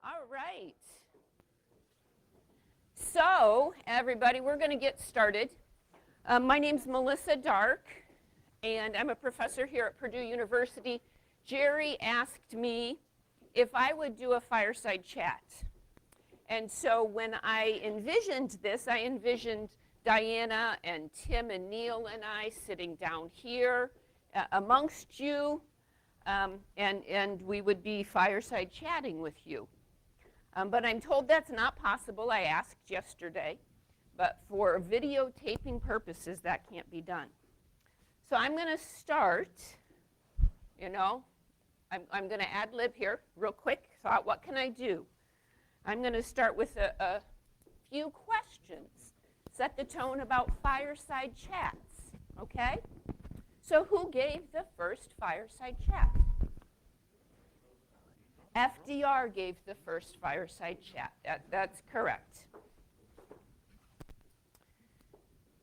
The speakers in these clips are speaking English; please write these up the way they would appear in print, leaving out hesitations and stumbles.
All right. So, everybody, we're going to get started. My name's Melissa Dark, and I'm a professor here at Purdue University. Jerry asked me if I would do a fireside chat. And so when I envisioned this, I envisioned Diana and Tim and Neil and I sitting down here amongst you, and we would be fireside chatting with you. But I'm told that's not possible. I asked yesterday. But for videotaping purposes, that can't be done. So I'm going to start, I'm going to ad lib here real quick. So what can I do? I'm going to start with a few questions. Set the tone about fireside chats, okay? So who gave the first fireside chat? FDR gave the first fireside chat. That's correct.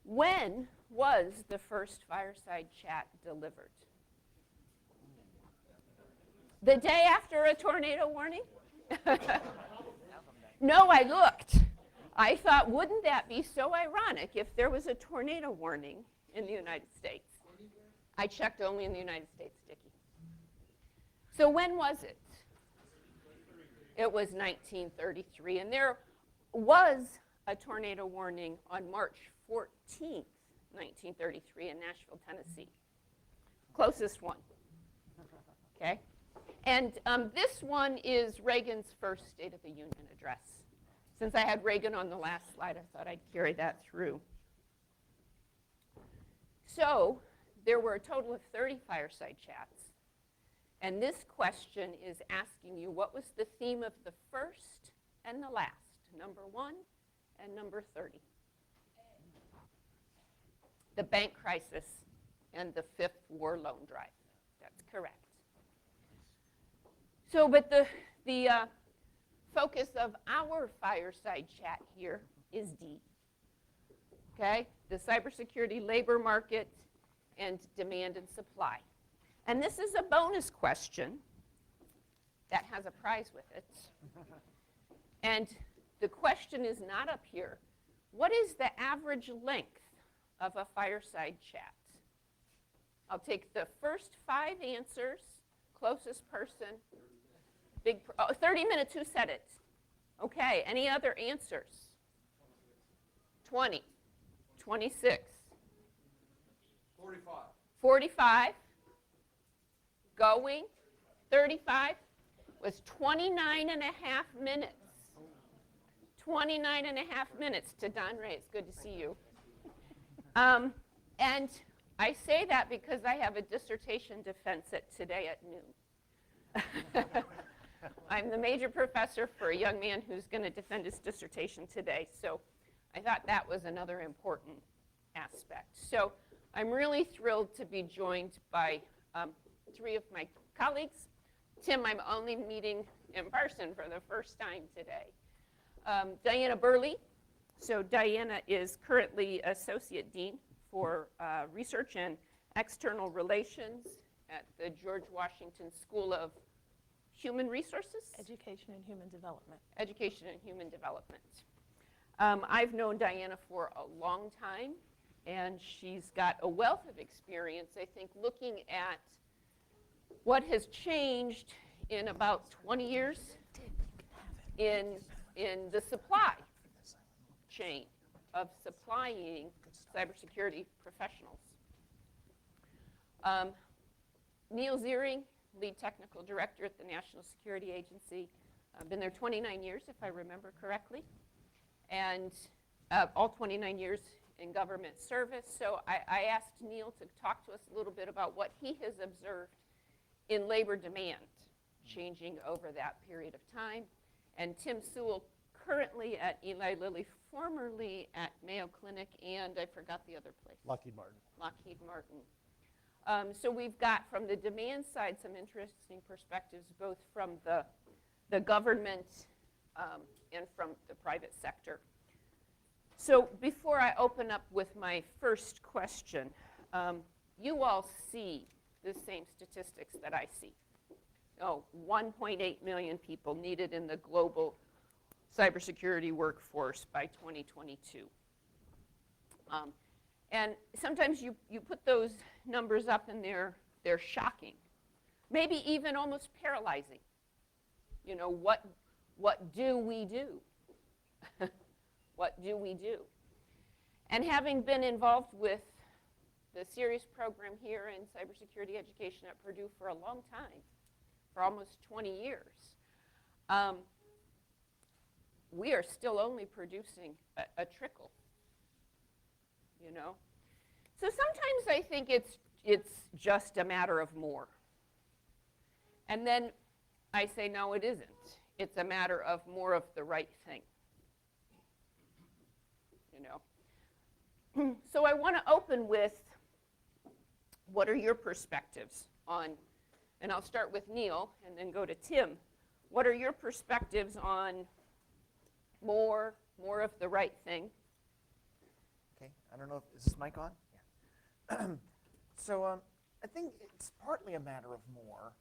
When was the first fireside chat delivered? The day after a tornado warning? No, I looked. I thought, wouldn't that be so ironic if there was a tornado warning in the United States? I checked only in the United States, Dickie. So when was it? It was 1933, and there was a tornado warning on March 14th, 1933 in Nashville, Tennessee. Closest one, okay? And this one is Reagan's first State of the Union address. Since I had Reagan on the last slide, I thought I'd carry that through. So there were a total of 30 fireside chats. And this question is asking you, what was the theme of the first and the last? Number 1 and number 30. The bank crisis and the fifth war loan drive. That's correct. So, but the focus of our fireside chat here is D. Okay? The cybersecurity labor market and demand and supply. And this is a bonus question that has a prize with it. And the question is not up here. What is the average length of a fireside chat? I'll take the first 5 answers, closest person. 30 minutes, who said it? Okay, any other answers? 20, 26. 45. 45. Going, 35 was 29 and a half minutes. 29 and a half minutes to Don Ray. It's good to see you. And I say that because I have a dissertation defense today at noon. I'm the major professor for a young man who's going to defend his dissertation today, so I thought that was another important aspect. So I'm really thrilled to be joined by 3 of my colleagues. Tim, I'm only meeting in person for the first time today. Diana Burley. So Diana is currently Associate Dean for Research and External Relations at the George Washington School of Human Resources? Education and Human Development. Education and Human Development. I've known Diana for a long time, and she's got a wealth of experience, I think, looking at what has changed in about 20 years in the supply chain of supplying cybersecurity professionals. Neil Ziering, Lead Technical Director at the National Security Agency. I've been there 29 years, if I remember correctly, and all 29 years in government service. So I asked Neil to talk to us a little bit about what he has observed in labor demand changing over that period of time. And Tim Sewell, currently at Eli Lilly, formerly at Mayo Clinic, and I forgot the other place. Lockheed Martin. Lockheed Martin. So we've got, from the demand side, some interesting perspectives, both from the government and from the private sector. So before I open up with my first question, you all see the same statistics that I see. 1.8 million people needed in the global cybersecurity workforce by 2022. And sometimes you put those numbers up and they're shocking, maybe even almost paralyzing. You know, what do we do? What do we do? And having been involved with the CERIAS program here in cybersecurity education at Purdue for a long time, for almost 20 years, we are still only producing a trickle, you know? So sometimes I think it's just a matter of more. And then I say, no, it isn't. It's a matter of more of the right thing, you know? So I want to open with, what are your perspectives on, and I'll start with Neil and then go to Tim. What are your perspectives on more of the right thing? Okay, I don't know, is this mic on? Yeah. So I think it's partly a matter of more,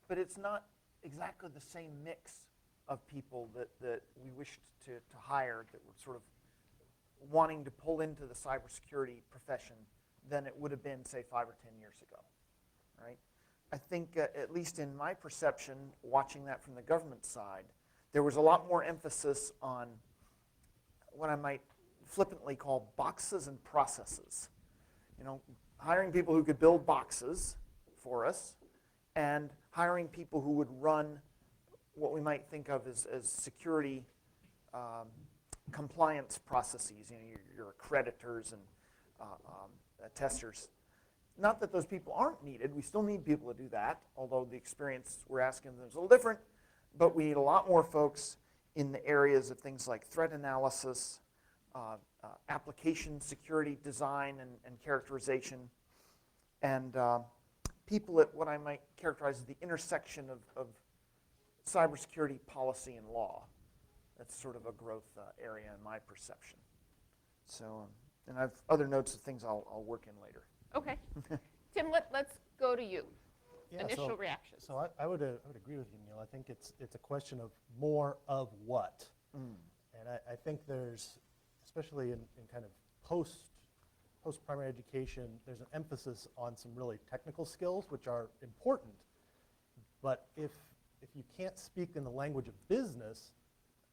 but it's not exactly the same mix of people that we wished to hire, that were sort of wanting to pull into the cybersecurity profession than it would have been, say, 5 or 10 years ago, right? I think, at least in my perception, watching that from the government side, there was a lot more emphasis on what I might flippantly call boxes and processes. You know, hiring people who could build boxes for us, and hiring people who would run what we might think of as security compliance processes, you know, your accreditors and testers. Not that those people aren't needed. We still need people to do that, although the experience we're asking them is a little different. But we need a lot more folks in the areas of things like threat analysis, application security design and characterization, and people at what I might characterize as the intersection of cybersecurity policy and law. That's sort of a growth area in my perception. So, and I have other notes of things I'll work in later. Okay. Tim, let's go to you. Yeah, Initial reactions. So I would agree with you, Neil. I think it's a question of more of what. And I think there's, especially in kind of post-primary education, there's an emphasis on some really technical skills, which are important. But if you can't speak in the language of business,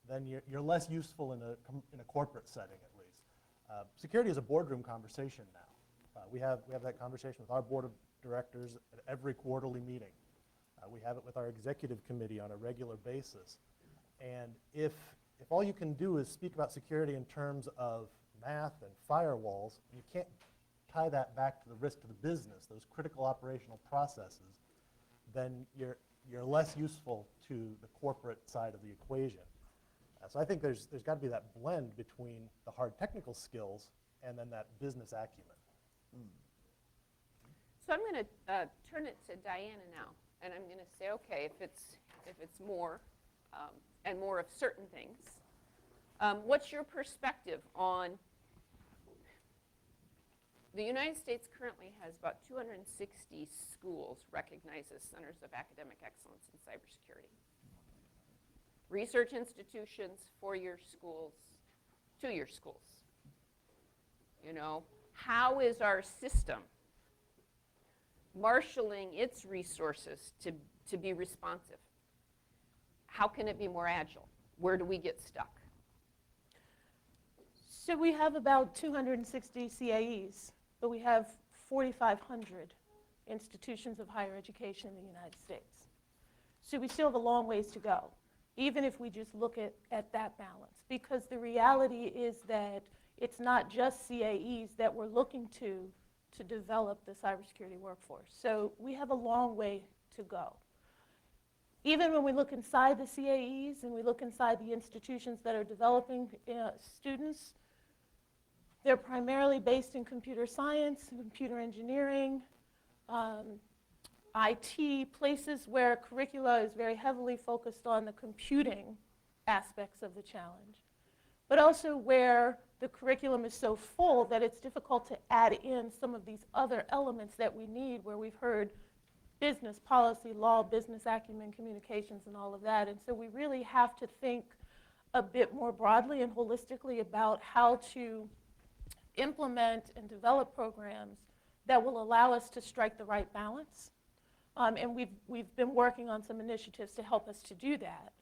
then you're less useful in a corporate setting, at least. Security is a boardroom conversation now. We have that conversation with our board of directors at every quarterly meeting. We have it with our executive committee on a regular basis. And if all you can do is speak about security in terms of math and firewalls, you can't tie that back to the risk to the business, those critical operational processes, then you're less useful to the corporate side of the equation. So I think there's got to be that blend between the hard technical skills and then that business acumen. So I'm going to turn it to Diana now, and I'm going to say, okay, if it's more and more of certain things, what's your perspective on the United States currently has about 260 schools recognized as centers of academic excellence in cybersecurity. Research institutions, 4-year schools, 2-year schools. You know, how is our system marshaling its resources to be responsive? How can it be more agile? Where do we get stuck? So we have about 260 CAEs, but we have 4,500 institutions of higher education in the United States. So we still have a long ways to go, even if we just look at that balance. Because the reality is that it's not just CAEs that we're looking to develop the cybersecurity workforce. So we have a long way to go. Even when we look inside the CAEs and we look inside the institutions that are developing students, they're primarily based in computer science, computer engineering, IT, places where curricula is very heavily focused on the computing aspects of the challenge, but also where the curriculum is so full that it's difficult to add in some of these other elements that we need, where we've heard business policy, law, business acumen, communications, and all of that. And so we really have to think a bit more broadly and holistically about how to implement and develop programs that will allow us to strike the right balance. And we've been working on some initiatives to help us to do that.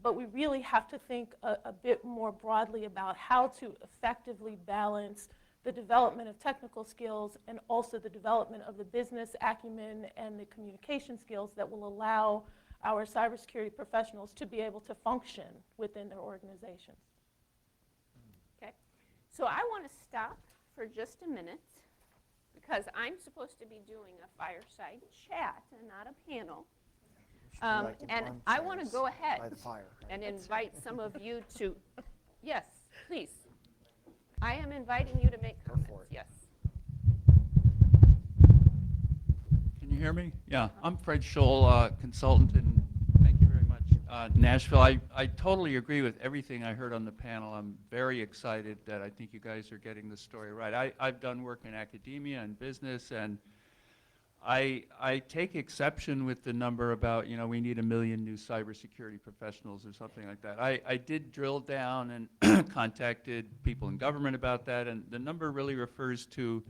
But we really have to think a bit more broadly about how to effectively balance the development of technical skills and also the development of the business acumen and the communication skills that will allow our cybersecurity professionals to be able to function within their organizations. Okay. So I want to stop for just a minute because I'm supposed to be doing a fireside chat and not a panel. Should be like in And armchairs I want to go ahead by the fire, right? and invite some of you to, yes, please. I am inviting you to make Go comments, for it. yes. Can you hear me? Yeah, I'm Fred Scholl, consultant, and thank you very much. Nashville, I totally agree with everything I heard on the panel. I'm very excited that I think you guys are getting the story right. I've done work in academia and business, and I take exception with the number about, we need 1 million new cybersecurity professionals or something like that. I did drill down and contacted people in government about that, and the number really refers to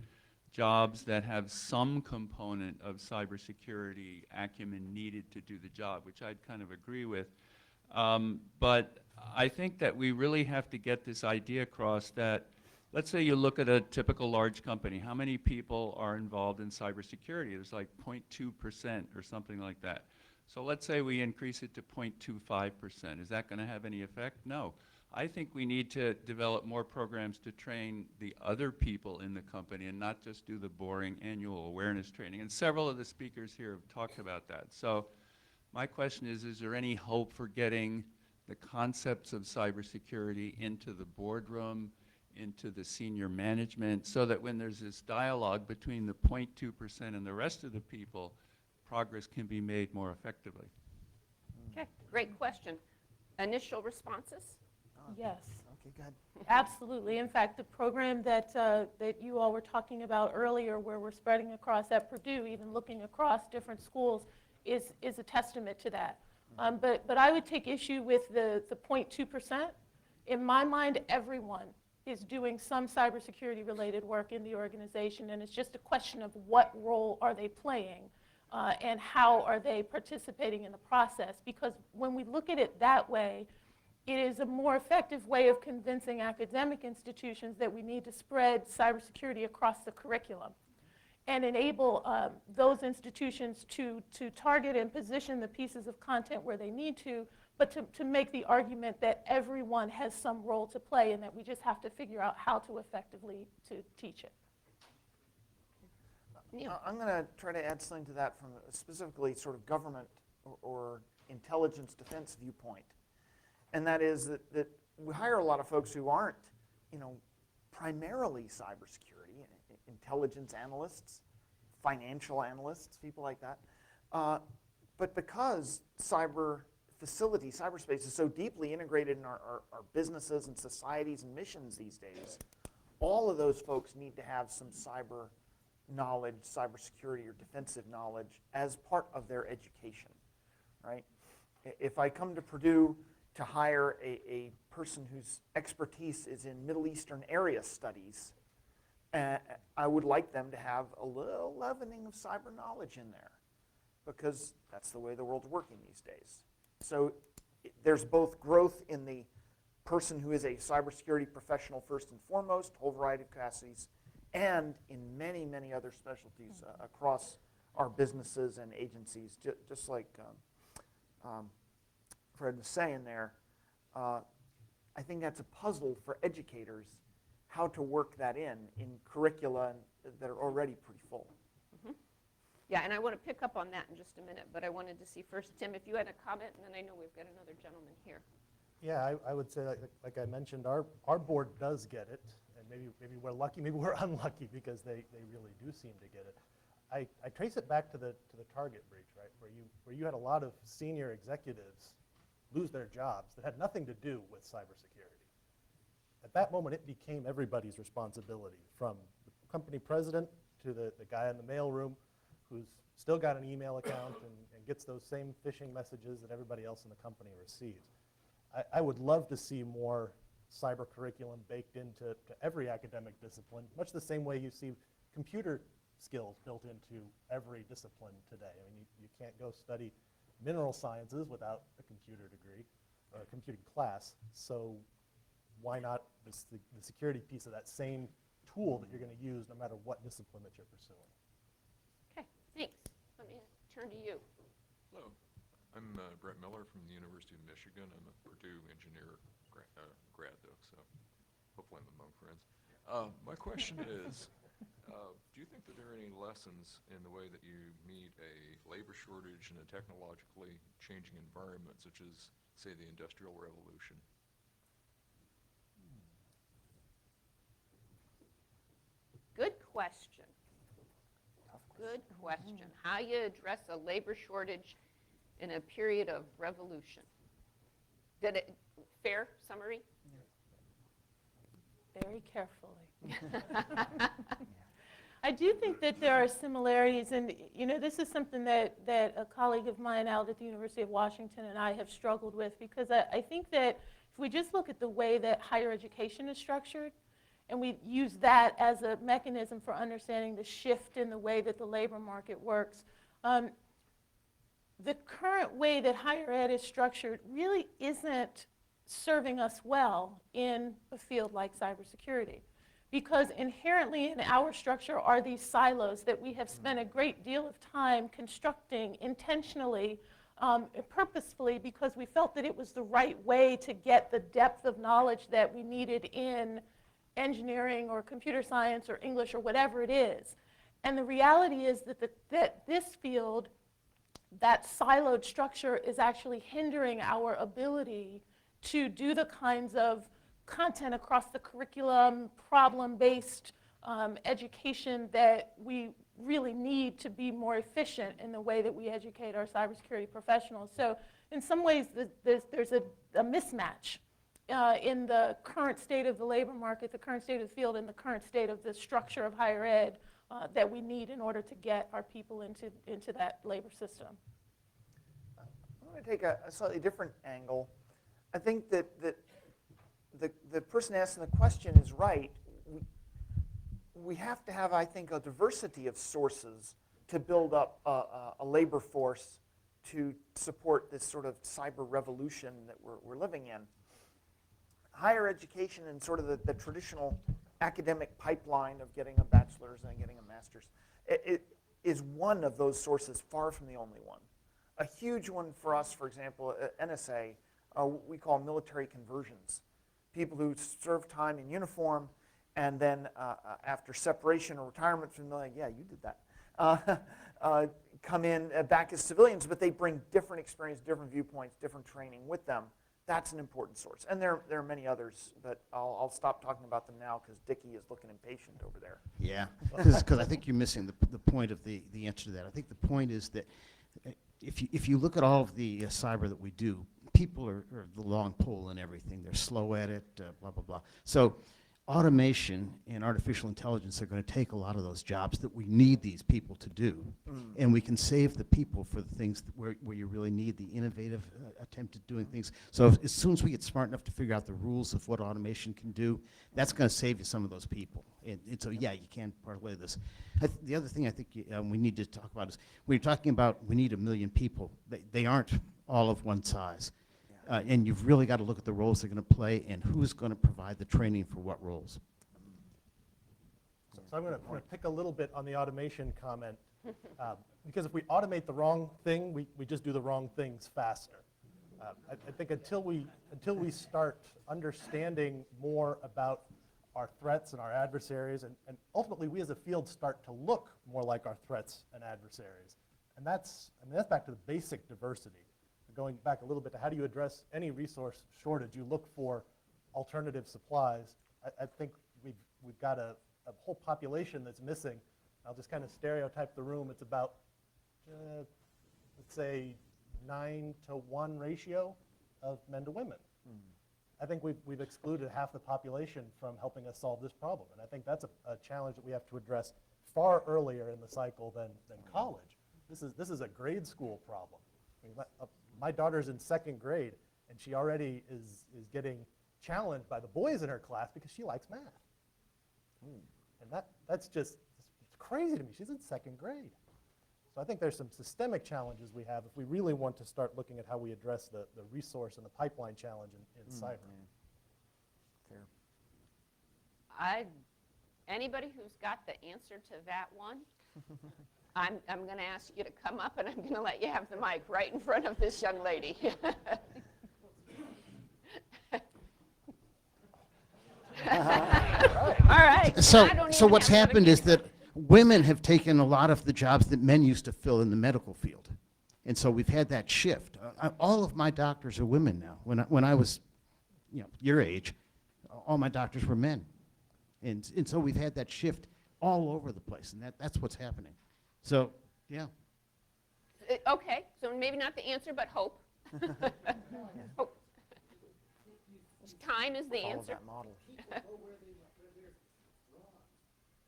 jobs that have some component of cybersecurity acumen needed to do the job, which I'd kind of agree with. But I think that we really have to get this idea across that, let's say you look at a typical large company. How many people are involved in cybersecurity? There's like 0.2% or something like that. So let's say we increase it to 0.25%. Is that going to have any effect? No. I think we need to develop more programs to train the other people in the company and not just do the boring annual awareness training. And several of the speakers here have talked about that. So my question is there any hope for getting the concepts of cybersecurity into the boardroom, into the senior management, so that when there's this dialogue between the 0.2% and the rest of the people, progress can be made more effectively? Okay, great question. Initial responses? Yes. Okay, good. Absolutely. In fact, the program that you all were talking about earlier, where we're spreading across at Purdue, even looking across different schools, is a testament to that. But I would take issue with the 0.2%. In my mind, everyone is doing some cybersecurity related work in the organization, and it's just a question of what role are they playing and how are they participating in the process. Because when we look at it that way, it is a more effective way of convincing academic institutions that we need to spread cybersecurity across the curriculum and enable those institutions to target and position the pieces of content where they need to, but to make the argument that everyone has some role to play and that we just have to figure out how to effectively to teach it. Neil. I'm going to try to add something to that from a specifically sort of government or intelligence defense viewpoint. And that is that we hire a lot of folks who aren't, primarily cybersecurity, intelligence analysts, financial analysts, people like that. But because cyberspace is so deeply integrated in our businesses and societies and missions these days, all of those folks need to have some cyber knowledge, cybersecurity or defensive knowledge as part of their education, right? If I come to Purdue to hire a person whose expertise is in Middle Eastern area studies, I would like them to have a little leavening of cyber knowledge in there, because that's the way the world's working these days. So there's both growth in the person who is a cybersecurity professional first and foremost, whole variety of capacities, and in many, many other specialties across our businesses and agencies, just like Fred was saying there. I think that's a puzzle for educators, how to work that in curricula that are already pretty full. Mm-hmm. Yeah, and I want to pick up on that in just a minute, but I wanted to see first, Tim, if you had a comment, and then I know we've got another gentleman here. Yeah, I would say, like I mentioned, our board does get it, and maybe we're lucky, maybe we're unlucky, because they really do seem to get it. I trace it back to the Target breach, right, where you had a lot of senior executives lose their jobs that had nothing to do with cybersecurity. At that moment, it became everybody's responsibility, from the company president to the guy in the mailroom who's still got an email account and gets those same phishing messages that everybody else in the company receives. I would love to see more cyber curriculum baked into every academic discipline, much the same way you see computer skills built into every discipline today. I mean, you can't go study mineral sciences without a computer degree or a computing class, so why not the security piece of that same tool that you're going to use no matter what discipline that you're pursuing? Okay, thanks. Let me turn to you. Hello, I'm Brett Miller from the University of Michigan. I'm a Purdue engineer grad though, so hopefully I'm among friends. My question is, do you think that there are any lessons in the way that you meet a labor shortage in a technologically changing environment, such as, say, the Industrial Revolution? Good question. Good question. How you address a labor shortage in a period of revolution. Fair summary? Very carefully. I do think that there are similarities, and this is something that a colleague of mine out at the University of Washington and I have struggled with, because I think that if we just look at the way that higher education is structured, and we use that as a mechanism for understanding the shift in the way that the labor market works, the current way that higher ed is structured really isn't serving us well in a field like cybersecurity. Because inherently in our structure are these silos that we have spent a great deal of time constructing intentionally, purposefully, because we felt that it was the right way to get the depth of knowledge that we needed in engineering or computer science or English or whatever it is. And the reality is that this field, that siloed structure, is actually hindering our ability to do the kinds of content across the curriculum, problem-based education that we really need to be more efficient in the way that we educate our cybersecurity professionals. So in some ways, there's a mismatch in the current state of the labor market, the current state of the field, and the current state of the structure of higher ed that we need in order to get our people into that labor system. I'm going to take a slightly different angle. I think that the person asking the question is right. We have to have, I think, a diversity of sources to build up a labor force to support this sort of cyber revolution that we're living in. Higher education and sort of the traditional academic pipeline of getting a bachelor's and getting a master's, it is one of those sources, far from the only one. A huge one for us, for example, at NSA, we call military conversions. People who serve time in uniform and then after separation or retirement from the military, yeah, you did that, come in back as civilians, but they bring different experience, different viewpoints, different training with them. That's an important source. And there are many others, but I'll stop talking about them now because Dickie is looking impatient over there. Yeah, because I think you're missing the point of the answer to that. I think the point is that if you look at all of the cyber that we do, people are the long pole in everything. They're slow at it, blah, blah, blah. So automation and artificial intelligence are going to take a lot of those jobs that we need these people to do. And we can save the people for the things where you really need the innovative attempt at doing things. So as soon as we get smart enough to figure out the rules of what automation can do, that's going to save you some of those people. And so, yeah, you can't parlay this. The other thing I think we need to talk about is when you're talking about we need 1 million people, they aren't all of one size. And you've really got to look at the roles they're going to play and who's going to provide the training for what roles. So I'm going to pick a little bit on the automation comment, because if we automate the wrong thing, we just do the wrong things faster. I think until we start understanding more about our threats and our adversaries, and ultimately we as a field start to look more like our threats and adversaries, and that's back to the basic diversity. Going back a little bit to how do you address any resource shortage, you look for alternative supplies. I think we've got a whole population that's missing. I'll just kind of stereotype the room. It's about, let's say, 9-to-1 ratio of men to women. I think we've excluded half the population from helping us solve this problem. And I think that's a challenge that we have to address far earlier in the cycle than college. This is a grade school problem. I mean, my daughter's in 2nd grade, and she already is getting challenged by the boys in her class because she likes math. And that's just it's crazy to me. She's in 2nd grade. So I think there's some systemic challenges we have if we really want to start looking at how we address the resource and the pipeline challenge in cyber. Fair. Anybody who's got the answer to that one, I'm going to ask you to come up, and I'm going to let you have the mic right in front of this young lady. All right. So, I don't so even what's have another happened is that women have taken a lot of the jobs that men used to fill in the medical field. And so we've had that shift. All of my doctors are women now. When I was, your age, all my doctors were men. And so we've had that shift all over the place, and that's what's happening. So, yeah. Okay, so maybe not the answer, but hope. Hope. Time is the Follow answer. that model.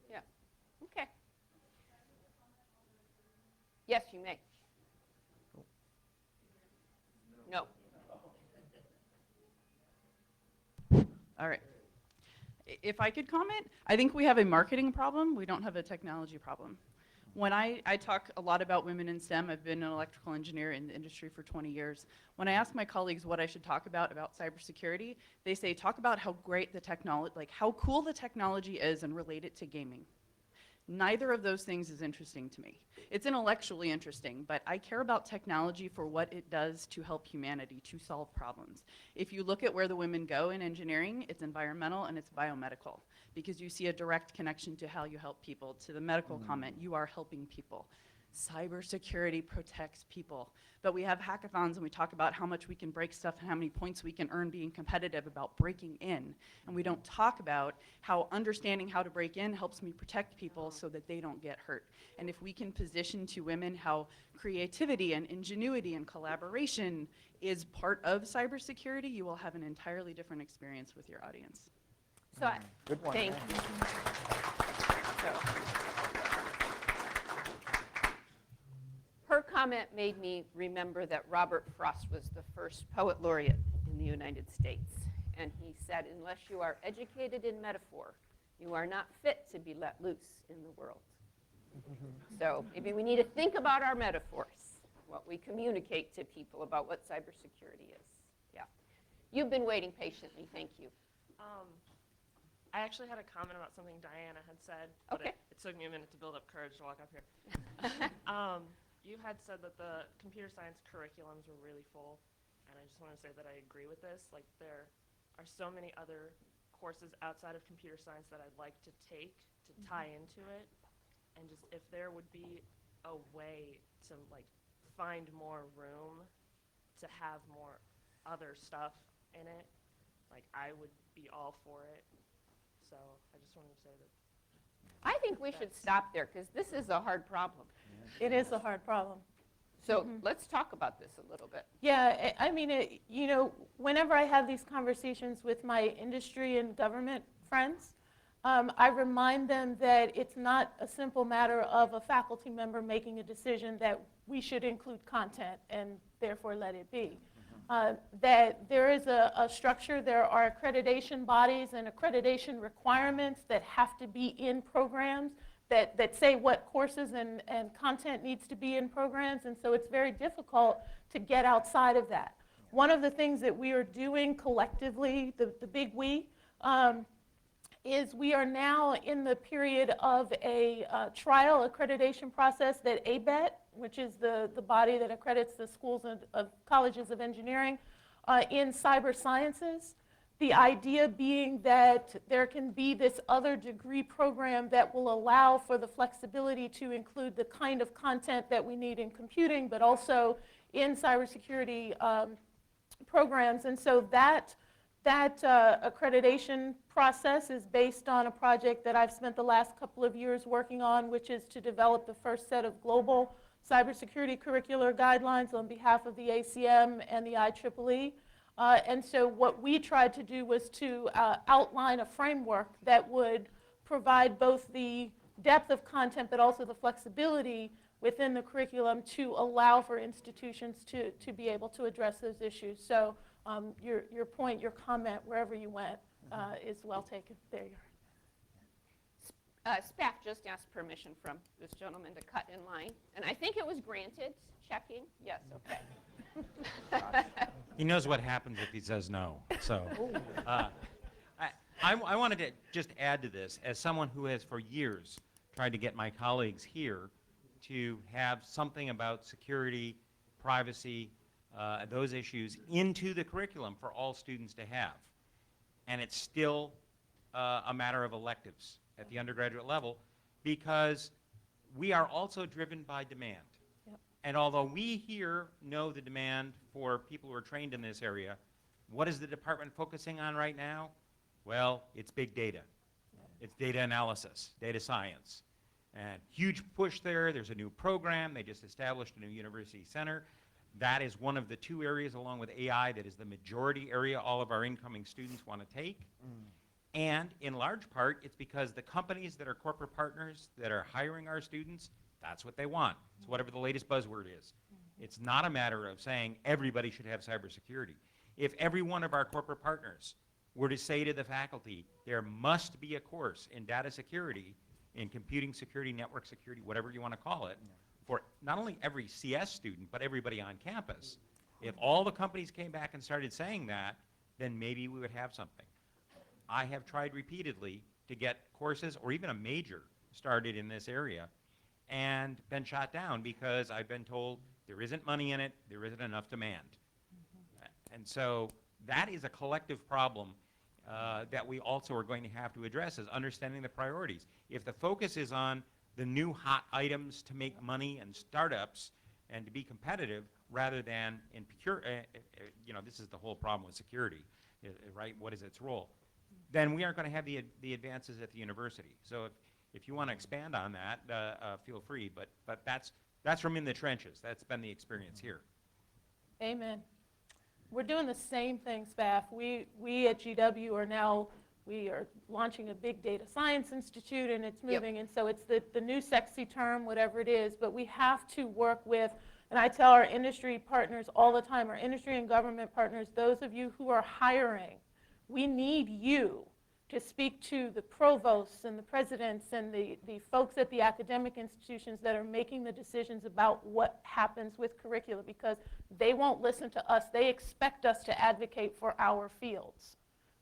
Yeah. Okay. Yes, you may. No. All right. If I could comment, I think we have a marketing problem. We don't have a technology problem. When I talk a lot about women in STEM, I've been an electrical engineer in the industry for 20 years. When I ask my colleagues what I should talk about cybersecurity, they say talk about how great the technology, like how cool the technology is and relate it to gaming. Neither of those things is interesting to me. It's intellectually interesting, but I care about technology for what it does to help humanity, to solve problems. If you look at where the women go in engineering, it's environmental and it's biomedical, because you see a direct connection to how you help people. To the medical comment, you are helping people. Cybersecurity protects people. But we have hackathons and we talk about how much we can break stuff and how many points we can earn being competitive about breaking in. And we don't talk about how understanding how to break in helps me protect people so that they don't get hurt. And if we can position to women how creativity and ingenuity and collaboration is part of cybersecurity, you will have an entirely different experience with your audience. So Good one. thank yeah. you. So, her comment made me remember that Robert Frost was the first poet laureate in the United States. And he said, unless you are educated in metaphor, you are not fit to be let loose in the world. So maybe we need to think about our metaphors, what we communicate to people about what cybersecurity is. Yeah. You've been waiting patiently. Thank you. I actually had a comment about something Diana had said, but Okay. it took me a minute to build up courage to walk up here. You had said that the computer science curriculums were really full, and I just want to say that I agree with this. Like, there are so many other courses outside of computer science that I'd like to take to tie into it, and just if there would be a way to like find more room to have more other stuff in it, like I would be all for it. So I just wanted to say that. I think we should stop there because this is a hard problem. It is a hard problem. So let's talk about this a little bit. Yeah, I mean, whenever I have these conversations with my industry and government friends, I remind them that it's not a simple matter of a faculty member making a decision that we should include content and therefore let it be. That there is a structure, there are accreditation bodies and accreditation requirements that have to be in programs that say what courses and content needs to be in programs, and so it's very difficult to get outside of that. One of the things that we are doing collectively, the big we, is we are now in the period of a trial accreditation process that ABET, which is the body that accredits the schools of colleges of engineering, in cyber sciences. The idea being that there can be this other degree program that will allow for the flexibility to include the kind of content that we need in computing, but also in cybersecurity programs. And so that accreditation process is based on a project that I've spent the last couple of years working on, which is to develop the first set of global cybersecurity curricular guidelines on behalf of the ACM and the IEEE. And so what we tried to do was to outline a framework that would provide both the depth of content but also the flexibility within the curriculum to allow for institutions to be able to address those issues. So your point, your comment, wherever you went, is well taken. There you are. SPAF just asked permission from this gentleman to cut in line, and I think it was granted. Checking? Yes, okay. He knows what happens if he says no. So I wanted to just add to this, as someone who has for years tried to get my colleagues here to have something about security, privacy, those issues into the curriculum for all students to have. And it's still a matter of electives at the undergraduate level, because we are also driven by demand. Yep. And although we here know the demand for people who are trained in this area, what is the department focusing on right now? Well, it's big data. It's data analysis, data science. And huge push there. There's a new program. They just established a new university center. That is one of the two areas, along with AI, that is the majority area all of our incoming students want to take. And in large part, it's because the companies that are corporate partners that are hiring our students, that's what they want. It's whatever the latest buzzword is. It's not a matter of saying everybody should have cybersecurity. If every one of our corporate partners were to say to the faculty, there must be a course in data security, in computing security, network security, whatever you want to call it, for not only every CS student, but everybody on campus, if all the companies came back and started saying that, then maybe we would have something. I have tried repeatedly to get courses or even a major started in this area and been shot down because I've been told there isn't money in it, there isn't enough demand. And so that is a collective problem that we also are going to have to address, is understanding the priorities. If the focus is on the new hot items to make money and startups and to be competitive rather than in this is the whole problem with security, right? What is its role? Then we aren't going to have the advances at the university. So if you want to expand on that, feel free. But that's from in the trenches. That's been the experience here. Amen. We're doing the same thing, SPAF. We at GW we are launching a big data science institute, and it's moving. And so it's the new sexy term, whatever it is. But we have to work with, and I tell our industry partners all the time, our industry and government partners, those of you who are hiring, we need you to speak to the provosts and the presidents and the folks at the academic institutions that are making the decisions about what happens with curricula, because they won't listen to us. They expect us to advocate for our fields.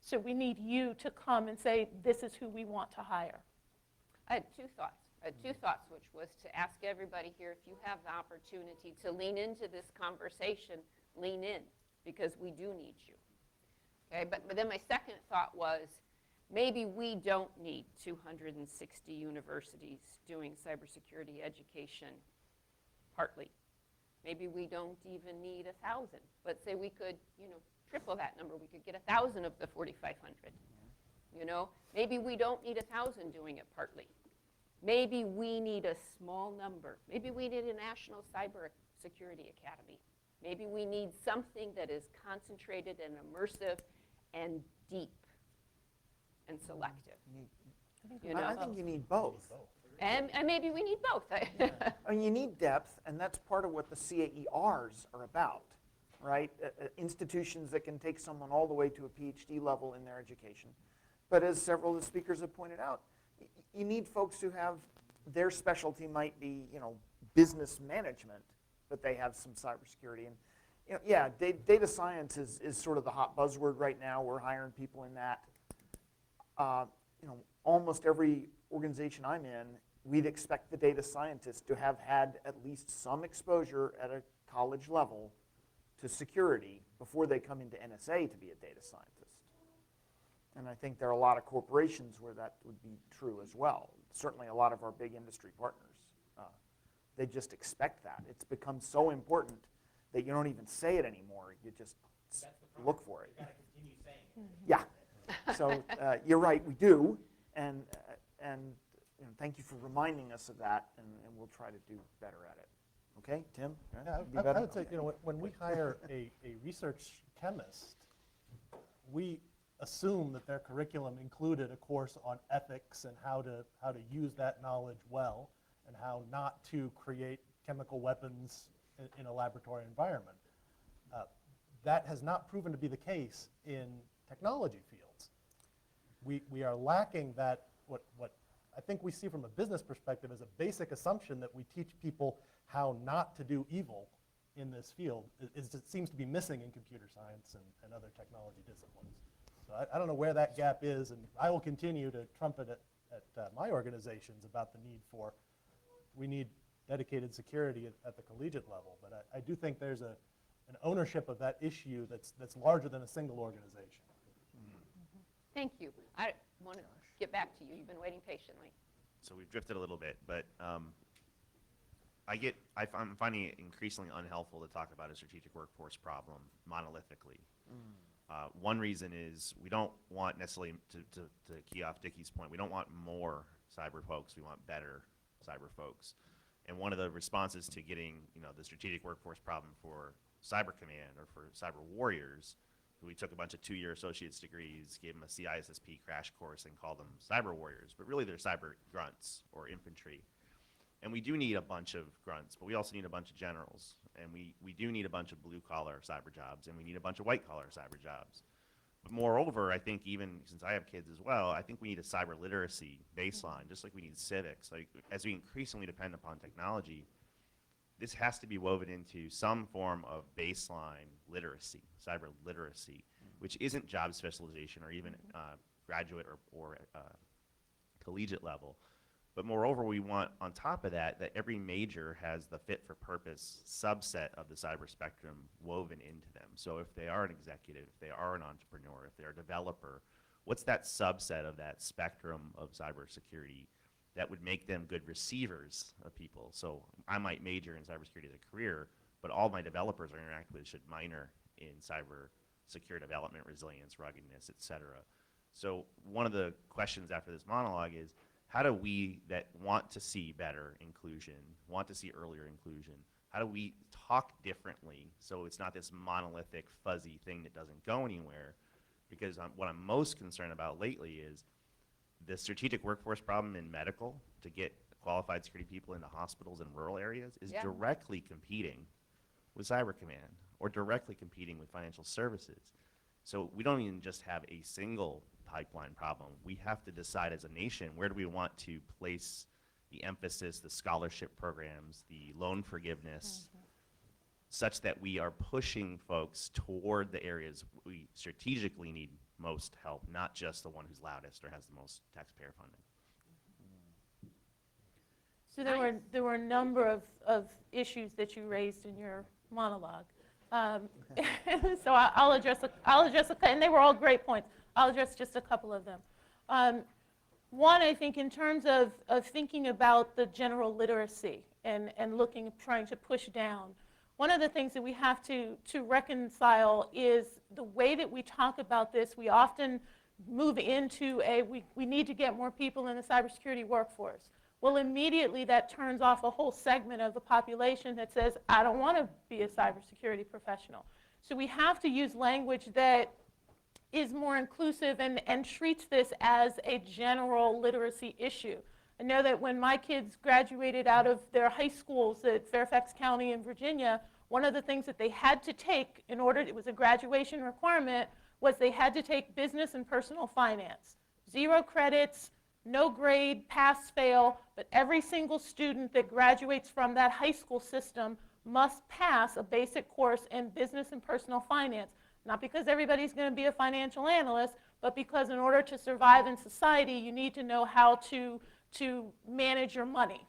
So we need you to come and say, this is who we want to hire. I had two thoughts, which was to ask everybody here, if you have the opportunity to lean into this conversation, lean in, because we do need you. Okay, but then my second thought was, maybe we don't need 260 universities doing cybersecurity education partly. Maybe we don't even need 1,000. Let's say we could, triple that number. We could get 1,000 of the 4,500. Maybe we don't need 1,000 doing it partly. Maybe we need a small number. Maybe we need a National Cybersecurity Academy. Maybe we need something that is concentrated and immersive and deep and selective. I think you need both. And maybe we need both. I mean, you need depth, and that's part of what the CAERs are about, right? Institutions that can take someone all the way to a PhD level in their education. But as several of the speakers have pointed out, you need folks who have, their specialty might be, business management, but they have some cybersecurity. And data science is sort of the hot buzzword right now. We're hiring people in that. Almost every organization I'm in, we'd expect the data scientists to have had at least some exposure at a college level to security before they come into NSA to be a data scientist. And I think there are a lot of corporations where that would be true as well. Certainly a lot of our big industry partners. They just expect that. It's become so important that you don't even say it anymore. You just look for it. You gotta continue saying it. Yeah. So you're right, we do. And thank you for reminding us of that, and we'll try to do better at it. Okay, Tim? Right? Yeah, Be I better? would say, when we hire a research chemist, we assume that their curriculum included a course on ethics and how to use that knowledge well and how not to create chemical weapons in a laboratory environment. That has not proven to be the case in technology fields. We are lacking that, what I think we see from a business perspective as a basic assumption that we teach people how not to do evil in this field. It seems to be missing in computer science and other technology disciplines. So I don't know where that gap is, and I will continue to trumpet at my organizations about the need for, we need dedicated security at the collegiate level. But I do think there's an ownership of that issue that's larger than a single organization. Thank you. I want to get back to you. You've been waiting patiently. So we've drifted a little bit, but I'm finding it increasingly unhelpful to talk about a strategic workforce problem monolithically. One reason is we don't want necessarily, to key off Dickie's point, we don't want more cyber folks, we want better cyber folks. And one of the responses to getting the strategic workforce problem for Cyber Command or for cyber warriors, who we took a bunch of 2-year associate's degrees, gave them a CISSP crash course and called them cyber warriors, but really they're cyber grunts or infantry. And we do need a bunch of grunts, but we also need a bunch of generals. And we do need a bunch of blue-collar cyber jobs, and we need a bunch of white-collar cyber jobs. But moreover, I think even since I have kids as well, I think we need a cyber literacy baseline, just like we need civics. Like, as we increasingly depend upon technology, this has to be woven into some form of baseline literacy, cyber literacy, which isn't job specialization or even graduate or collegiate level. But moreover, we want, on top of that, that every major has the fit-for-purpose subset of the cyber spectrum woven into them. So if they are an executive, if they are an entrepreneur, if they're a developer, what's that subset of that spectrum of cybersecurity that would make them good receivers of people? So I might major in cybersecurity as a career, but all my developers I interact with should minor in cyber secure development, resilience, ruggedness, et cetera. So one of the questions after this monologue is, how do we that want to see better inclusion, want to see earlier inclusion, how do we talk differently so it's not this monolithic, fuzzy thing that doesn't go anywhere? Because what I'm most concerned about lately is the strategic workforce problem in medical to get qualified security people into hospitals in rural areas is directly competing with Cyber Command or directly competing with financial services. So we don't even just have a single pipeline problem. We have to decide as a nation, where do we want to place the emphasis, the scholarship programs, the loan forgiveness, such that we are pushing folks toward the areas we strategically need most help, not just the one who's loudest or has the most taxpayer funding. So there were a number of issues that you raised in your monologue. So I'll address and they were all great points. I'll address just a couple of them. One, I think in terms of thinking about the general literacy and trying to push down, one of the things that we have to reconcile is the way that we talk about this. We often move into we need to get more people in the cybersecurity workforce. Well, immediately that turns off a whole segment of the population that says, I don't want to be a cybersecurity professional. So we have to use language that is more inclusive and treats this as a general literacy issue. I know that when my kids graduated out of their high schools at Fairfax County in Virginia, one of the things that they had to take in order, it was a graduation requirement, was they had to take business and personal finance. 0 credits, no grade, pass, fail, but every single student that graduates from that high school system must pass a basic course in business and personal finance. Not because everybody's going to be a financial analyst, but because in order to survive in society, you need to know how to manage your money,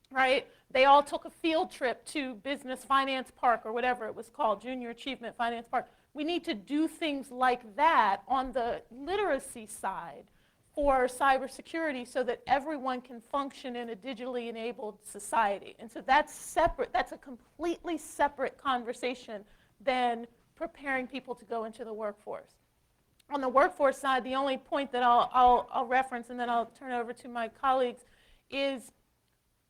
right? They all took a field trip to Business Finance Park or whatever it was called, Junior Achievement Finance Park. We need to do things like that on the literacy side for cybersecurity so that everyone can function in a digitally enabled society. And so that's separate. That's a completely separate conversation than preparing people to go into the workforce. On the workforce side, the only point that I'll reference, and then I'll turn it over to my colleagues, is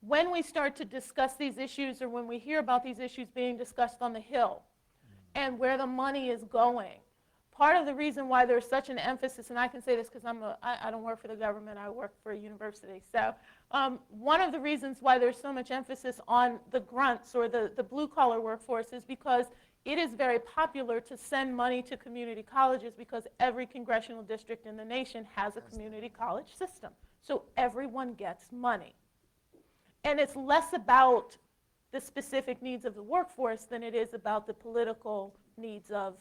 when we start to discuss these issues or when we hear about these issues being discussed on the Hill and where the money is going, part of the reason why there's such an emphasis, and I can say this because I don't work for the government, I work for a university. So one of the reasons why there's so much emphasis on the grunts or the blue-collar workforce is because it is very popular to send money to community colleges because every congressional district in the nation has a community college system. So everyone gets money. And it's less about the specific needs of the workforce than it is about the political needs of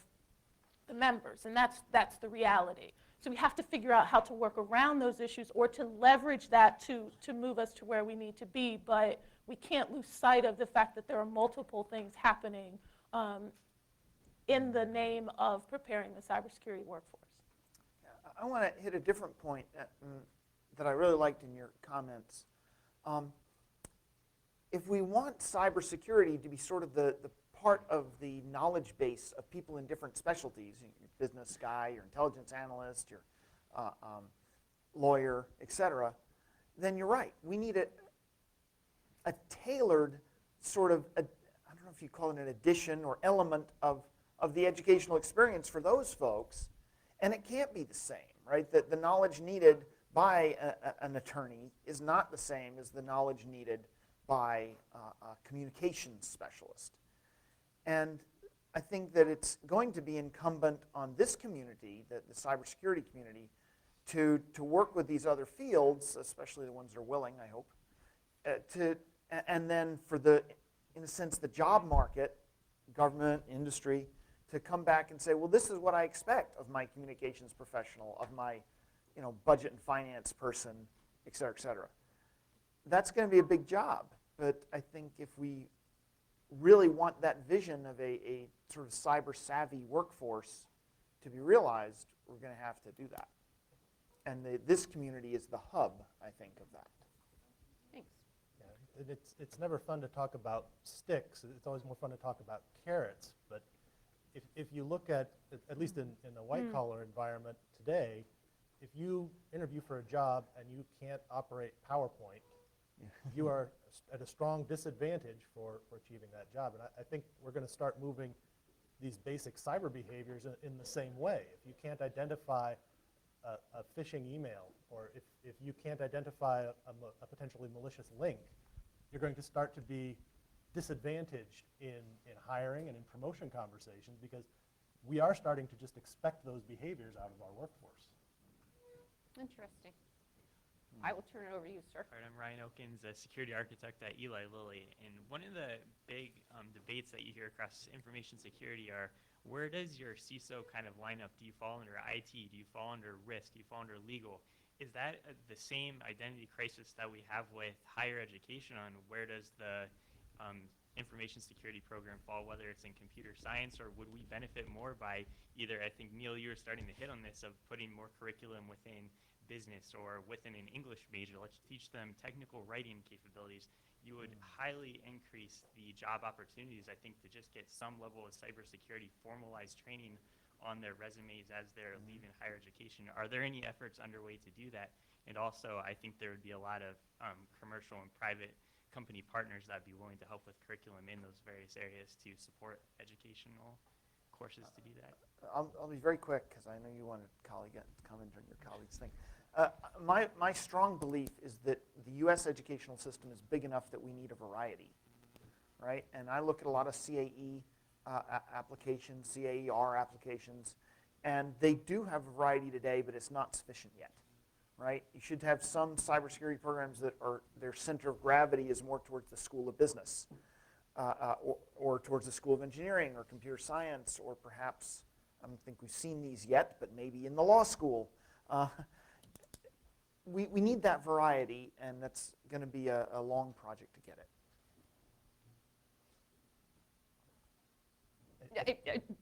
the members, and that's the reality. So we have to figure out how to work around those issues or to leverage that to move us to where we need to be, but we can't lose sight of the fact that there are multiple things happening in the name of preparing the cybersecurity workforce. I want to hit a different point that I really liked in your comments. If we want cybersecurity to be sort of the part of the knowledge base of people in different specialties, your business guy, your intelligence analyst, your lawyer, etc., then you're right. We need a tailored sort of, I don't know if you call it an addition or element of the educational experience for those folks, and it can't be the same, right? The knowledge needed by an attorney is not the same as the knowledge needed by a communications specialist. And I think that it's going to be incumbent on this community, the cybersecurity community, to work with these other fields, especially the ones that are willing, I hope, and then for in a sense, the job market, government, industry, to come back and say, well, this is what I expect of my communications professional, of my budget and finance person, et cetera, et cetera. That's going to be a big job, but I think if we really want that vision of a sort of cyber-savvy workforce to be realized, we're going to have to do that. And this community is the hub, I think, of that. Thanks. Yeah, and it's never fun to talk about sticks. It's always more fun to talk about carrots. But if you look at least in a white-collar environment today, if you interview for a job and you can't operate PowerPoint, you are at a strong disadvantage for achieving that job. And I think we're going to start moving these basic cyber behaviors in the same way. If you can't identify a phishing email, or if you can't identify a potentially malicious link, you're going to start to be disadvantaged in hiring and in promotion conversations, because we are starting to just expect those behaviors out of our workforce. Interesting. I will turn it over to you, sir. All right, I'm Ryan Okins, a security architect at Eli Lilly. And one of the big debates that you hear across information security are, where does your CISO kind of line up? Do you fall under IT? Do you fall under risk? Do you fall under legal? Is that the same identity crisis that we have with higher education on where does the information security program fall, whether it's in computer science, or would we benefit more by either, I think, Neil, you were starting to hit on this, of putting more curriculum within business or within an English major, let's teach them technical writing capabilities. You would highly increase the job opportunities, I think, to just get some level of cybersecurity formalized training on their resumes as they're leaving higher education. Are there any efforts underway to do that? And also, I think there would be a lot of commercial and private company partners that would be willing to help with curriculum in those various areas to support educational courses to do that. I'll be very quick, because I know you wanted to comment on your colleague's thing. My strong belief is that the U.S. educational system is big enough that we need a variety, right? And I look at a lot of CAE applications, CAER applications, and they do have a variety today, but it's not sufficient yet, right? You should have some cybersecurity programs that their center of gravity is more towards the School of Business, or towards the School of Engineering or Computer Science, or perhaps, I don't think we've seen these yet, but maybe in the law school. We need that variety, and that's going to be a long project to get it.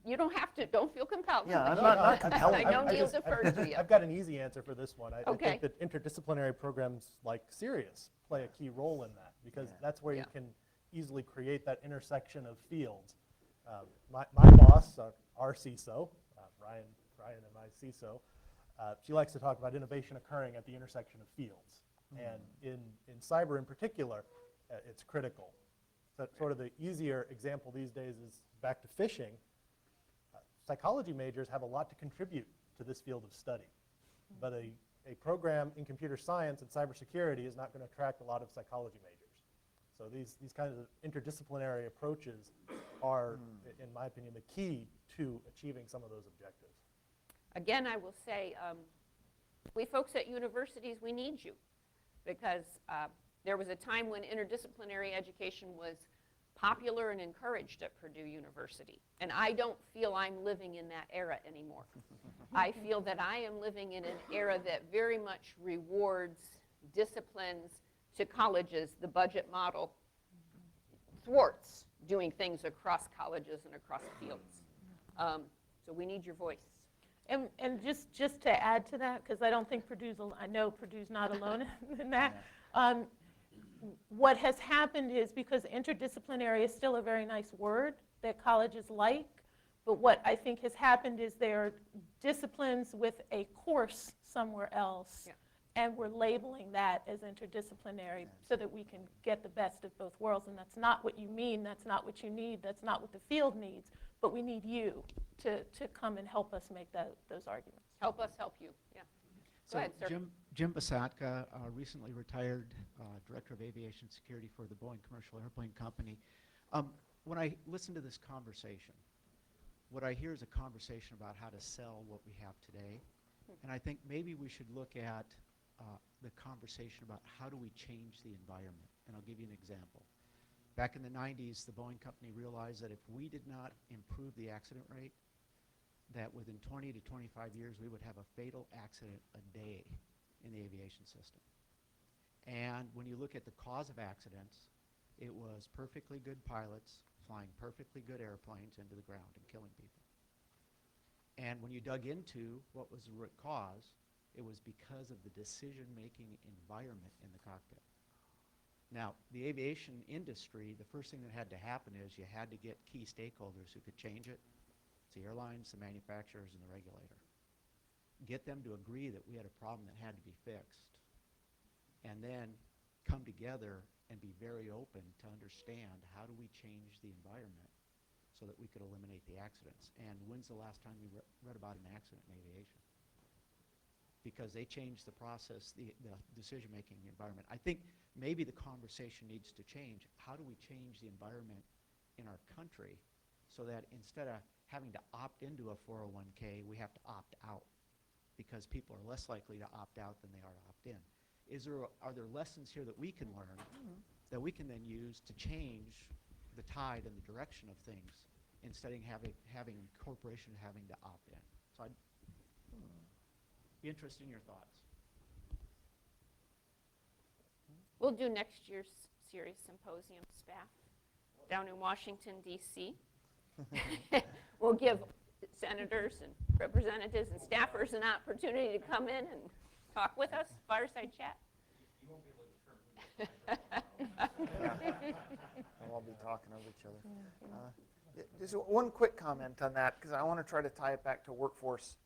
You don't have to. Don't feel compelled. Yeah, I'm not compelled. I know Neil deferred to you. I've got an easy answer for this one. I Okay. think that interdisciplinary programs like CERIAS play a key role in that, because that's where you can easily create that intersection of fields. My boss, our CISO, Ryan and my CISO, she likes to talk about innovation occurring at the intersection of fields. And in cyber in particular, it's critical. So sort of the easier example these days is back to phishing. Psychology majors have a lot to contribute to this field of study. But a program in computer science and cybersecurity is not going to attract a lot of psychology majors. So these kinds of interdisciplinary approaches are, in my opinion, the key to achieving some of those objectives. Again, I will say, we folks at universities, we need you, because there was a time when interdisciplinary education was popular and encouraged at Purdue University, and I don't feel I'm living in that era anymore. I feel that I am living in an era that very much rewards disciplines to colleges. The budget model thwarts doing things across colleges and across fields. So we need your voice. And just to add to that, because I don't think I know Purdue's not alone in that. What has happened is, because interdisciplinary is still a very nice word that colleges like, but what I think has happened is there are disciplines with a course somewhere else, and we're labeling that as interdisciplinary so that we can get the best of both worlds. And that's not what you mean, that's not what you need, that's not what the field needs, but we need you to come and help us make those arguments. Help us help you, yeah. Go ahead, sir. Jim Basatka, recently retired Director of Aviation Security for the Boeing Commercial Airplane Company. When I listen to this conversation, what I hear is a conversation about how to sell what we have today. And I think maybe we should look at the conversation about how do we change the environment. And I'll give you an example. Back in the 90s, the Boeing company realized that if we did not improve the accident rate, that within 20 to 25 years, we would have a fatal accident a day in the aviation system. And when you look at the cause of accidents, it was perfectly good pilots flying perfectly good airplanes into the ground and killing people. And when you dug into what was the root cause, it was because of the decision-making environment in the cockpit. Now, the aviation industry, the first thing that had to happen is you had to get key stakeholders who could change it. It's the airlines, the manufacturers, and the regulator. Get them to agree that we had a problem that had to be fixed, and then come together and be very open to understand how do we change the environment so that we could eliminate the accidents. And when's the last time we read about an accident in aviation? Because they changed the process, the decision-making environment. I think maybe the conversation needs to change. How do we change the environment in our country so that instead of having to opt into a 401k, we have to opt out, because people are less likely to opt out than they are to opt in. Are there lessons here that we can learn that we can then use to change the tide and the direction of things instead of having corporations having to opt in? So I'd be interested in your thoughts. We'll do next year's CERIAS Symposium, SPAF, down in Washington, D.C. We'll give senators and representatives and staffers an opportunity to come in and talk with us, fireside chat. You won't be able to determine. We'll all be talking over each other. Just one quick comment on that, because I want to try to tie it back to workforce.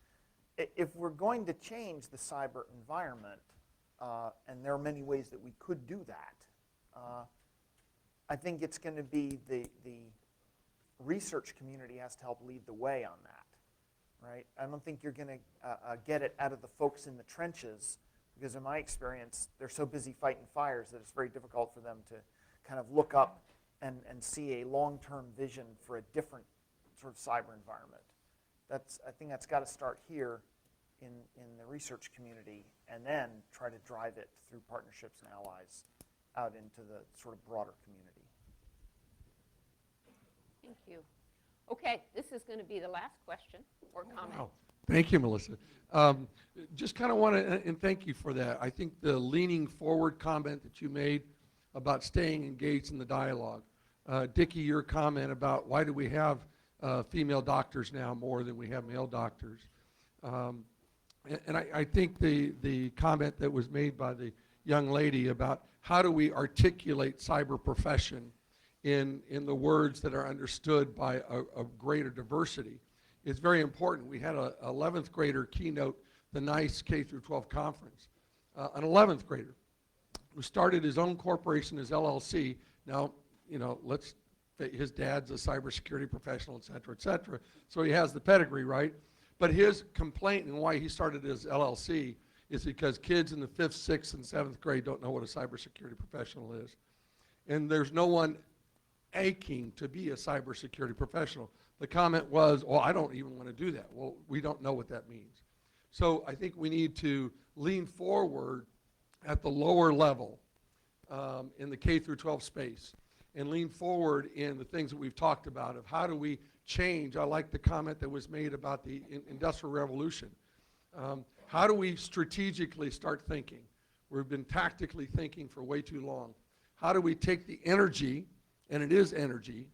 If we're going to change the cyber environment, and there are many ways that we could do that, I think it's going to be the research community has to help lead the way on that, right? I don't think you're going to get it out of the folks in the trenches, because in my experience, they're so busy fighting fires that it's very difficult for them to kind of look up and see a long-term vision for a different sort of cyber environment. I think that's got to start here in the research community, and then try to drive it through partnerships and allies out into the sort of broader community. Thank you. Okay, this is going to be the last question or comment. Wow. Thank you, Melissa. Just kind of want to, and thank you for that. I think the leaning forward comment that you made about staying engaged in the dialogue. Dickie, your comment about why do we have female doctors now more than we have male doctors. And I think the comment that was made by the young lady about how do we articulate cyber profession in the words that are understood by a greater diversity is very important. We had an 11th grader keynote the NICE K through 12 conference, an 11th grader. who started his own corporation, his LLC. Now, you know, his dad's a cybersecurity professional, et cetera, so he has the pedigree, right? But his complaint and why he started his LLC is because kids in the 5th, 6th, and 7th grade don't know what a cybersecurity professional is. And there's no one aching to be a cybersecurity professional. The comment was, oh, I don't even want to do that. Well, we don't know what that means. So I think we need to lean forward at the lower level in the K through 12 space and lean forward in the things that we've talked about of how do we change. I like the comment that was made about the Industrial Revolution. How do we strategically start thinking? We've been tactically thinking for way too long. How do we take the energy, and it is energy,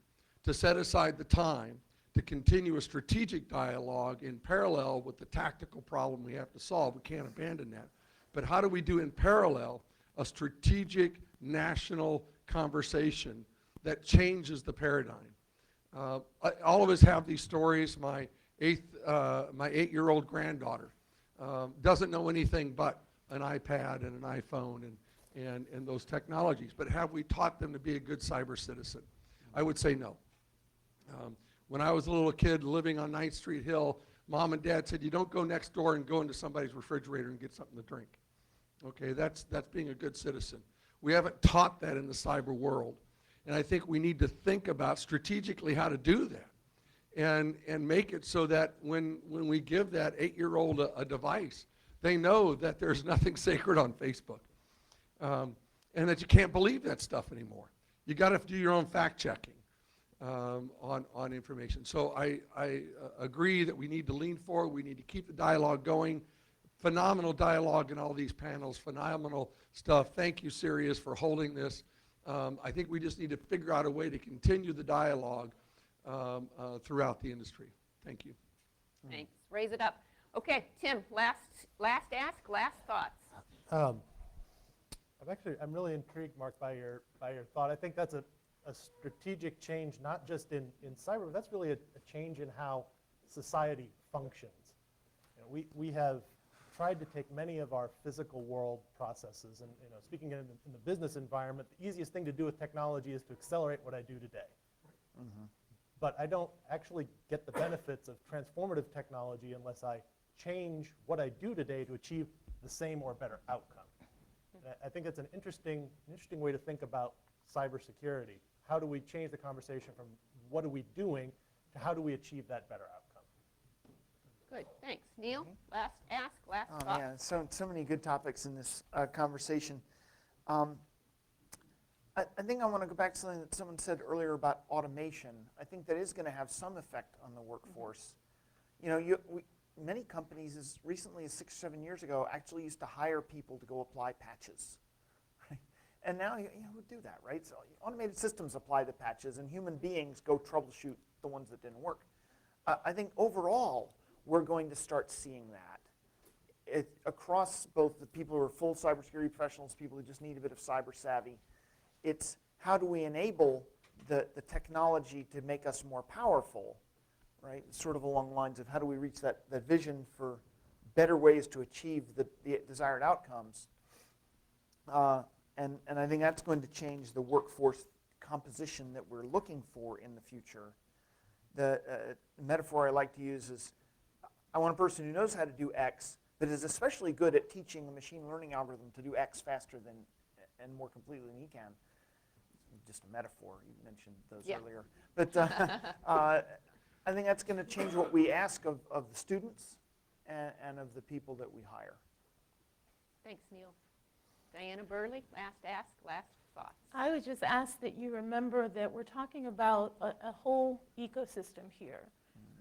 to set aside the time to continue a strategic dialogue in parallel with the tactical problem we have to solve? We can't abandon that. But how do we do in parallel a strategic national conversation that changes the paradigm? All of us have these stories. My 8-year-old granddaughter doesn't know anything but an iPad and an iPhone and those technologies. But have we taught them to be a good cyber citizen? I would say no. When I was a little kid living on 9th Street Hill, Mom and Dad said, you don't go next door and go into somebody's refrigerator and get something to drink. Okay, that's being a good citizen. We haven't taught that in the cyber world. And I think we need to think about strategically how to do that and make it so that when we give that 8-year-old a device, they know that there's nothing sacred on Facebook and that you can't believe that stuff anymore. You got to do your own fact checking on information. So I agree that we need to lean forward. We need to keep the dialogue going. Phenomenal dialogue in all these panels, phenomenal stuff. Thank you, CERIAS, for holding this. I think we just need to figure out a way to continue the dialogue throughout the industry. Thank you. Thanks. Raise it up. Okay, Tim, last ask, last thoughts. I'm really intrigued, Mark, by your thought. I think that's a strategic change, not just in cyber, but that's really a change in how society functions. You know, we have tried to take many of our physical world processes, and speaking in the business environment, the easiest thing to do with technology is to accelerate what I do today. Mm-hmm. But I don't actually get the benefits of transformative technology unless I change what I do today to achieve the same or better outcome. And I think it's an interesting way to think about cybersecurity. How do we change the conversation from what are we doing to how do we achieve that better outcome? Good, thanks. Neil, last ask, last thought. Oh, yeah, so many good topics in this conversation. I think I want to go back to something that someone said earlier about automation. I think that is going to have some effect on the workforce. You know, many companies as recently as 6 or 7 years ago actually used to hire people to go apply patches. Right? And now you would do that, right? So automated systems apply the patches and human beings go troubleshoot the ones that didn't work. I think overall we're going to start seeing that across both the people who are full cybersecurity professionals, people who just need a bit of cyber savvy. It's how do we enable the technology to make us more powerful, right? Sort of along the lines of how do we reach that vision for better ways to achieve the desired outcomes. And I think that's going to change the workforce composition that we're looking for in the future. The metaphor I like to use is I want a person who knows how to do X, but is especially good at teaching a machine learning algorithm to do X faster than and more completely than he can. Just a metaphor. You mentioned those earlier. But I think that's going to change what we ask of the students and of the people that we hire. Thanks, Neil. Diana Burley, last ask, last thoughts. I would just ask that you remember that we're talking about a whole ecosystem here.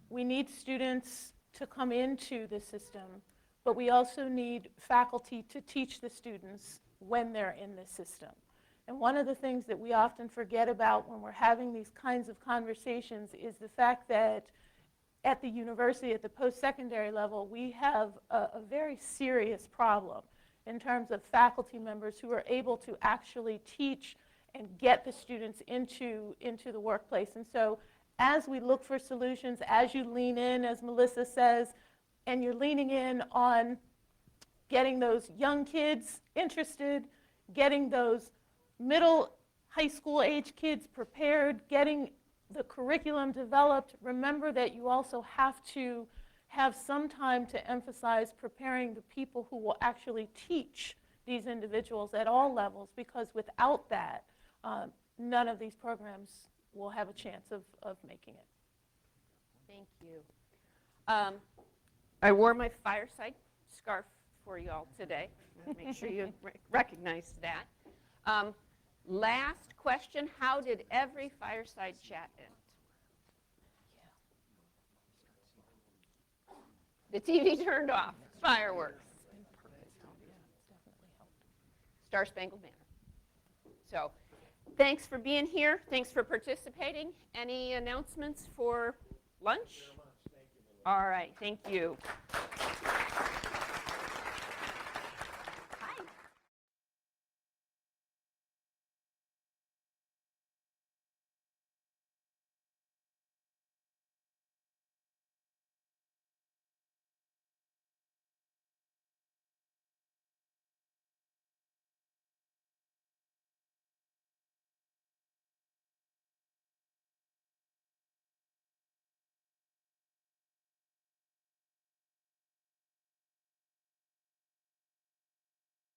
We need students to come into the system, but we also need faculty to teach the students when they're in the system. And one of the things that we often forget about when we're having these kinds of conversations is the fact that at the university, at the post-secondary level, we have a very serious problem in terms of faculty members who are able to actually teach and get the students into the workplace. And so as we look for solutions, as you lean in, as Melissa says, and you're leaning in on getting those young kids interested getting those middle high school age kids prepared, getting the curriculum developed. Remember that you also have to have some time to emphasize preparing the people who will actually teach these individuals at all levels, because without that, none of these programs will have a chance of making it. Thank you. I wore my Fireside scarf for you all today. Make sure you recognize that. Last question, how did every Fireside chat end? The TV turned off, fireworks. Star Spangled Banner. So, thanks for being here. Thanks for participating. Any announcements for lunch? All right, thank you.